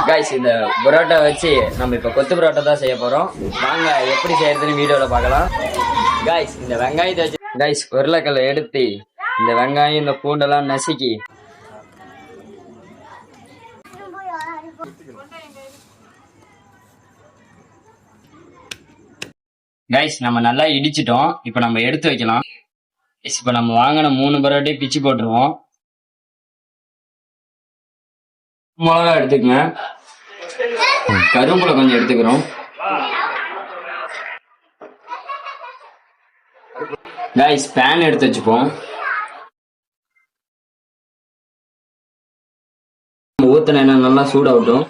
Guys இந்த பரோட்டா வச்சு நம்ம இப்ப கொத்து பரோட்டா தான் செய்ய போறோம். வாங்க எப்படி செய்யறதுன்னு வீடியோல பார்க்கலாம். गाइस இந்த வெங்காயத்தை வச்சு गाइस உருளைக்கல்லை எடுத்து இந்த வெங்காயம் இந்த பூண்டெல்லாம் நசுக்கி गाइस நம்ம நல்லா இடிச்சிட்டோம். இப்போ நம்ம எடுத்து வைக்கலாம். இப்போ நம்ம வாங்கின 3 பரோட்டை பிச்சு போட்டுருவோம். மிளகா எடுத்துக்கங்க. கருவேப்பிலை கொஞ்சம் எடுத்துக்கிறோம். गाइस பேன் எடுத்து வச்சுப்போம். ஊத்துன எண்ணெய் நல்லா சூடாகட்டும்.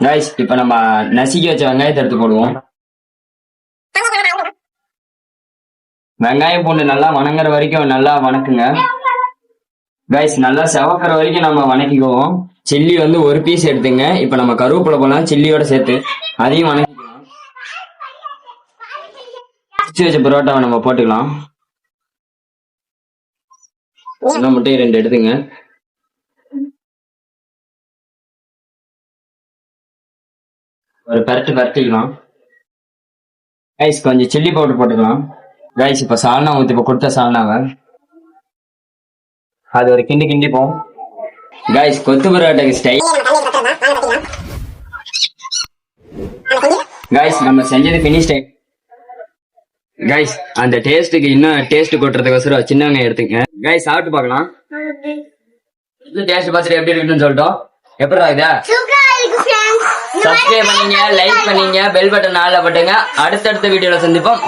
गाइस இப்போ நம்ம நசுக்கி வச்ச வெங்காயத்தை எடுத்து போடுவோம். வெங்காயம் பூண்டு நல்லா வணங்குற வரைக்கும் நல்லா வணக்குங்க. गाइस நல்லா செவக்கிற வரைக்கும் நம்ம வணக்கிக்குவோம். சில்லி வந்து ஒரு பீஸ் எடுத்துங்க. இப்போ நம்ம கருவேப்பிலை போடலாம் சில்லியோட சேர்த்து அதையும் வணக்கிக்கலாம். பிடிச்சி வச்ச பரோட்டாவை நம்ம போட்டுக்கலாம். முட்டையை 2 எடுத்துங்க. ஒரு பரட்டிக்கலாம். गाइस கொஞ்சம் சில்லி பவுடர் போட்டுக்கலாம். गाइस இப்ப சால்னா ஊத்தி இப்ப கொடுத்த சால்னாவை அது ஒரு கிண்டிப்போம். गाइस கொத்து பரோட்டாக்கு ஸ்டைல். गाइस நம்ம செஞ்சது ஃபினிஷ் டைம். गाइस அந்த டேஸ்ட்டுக்கு இன்னும் டேஸ்ட் கொட்டுறதுக்கோசரம் சின்ன வெங்காயம் எடுத்துக்கங்க. गाइस சாப்பிட்டு பார்க்கலாம். இது டேஸ்ட் பார்த்துட்டு எப்படி இருக்குன்னு சொல்லிட்டோம். எப்படிடா இதா சப்ஸ்கிரைப் பண்ணீங்க, லைக் பண்ணீங்க, பெல் பட்டன் ஆல்ல போட்டுங்க. அடுத்தடுத்த வீடியோல சந்திப்போம்.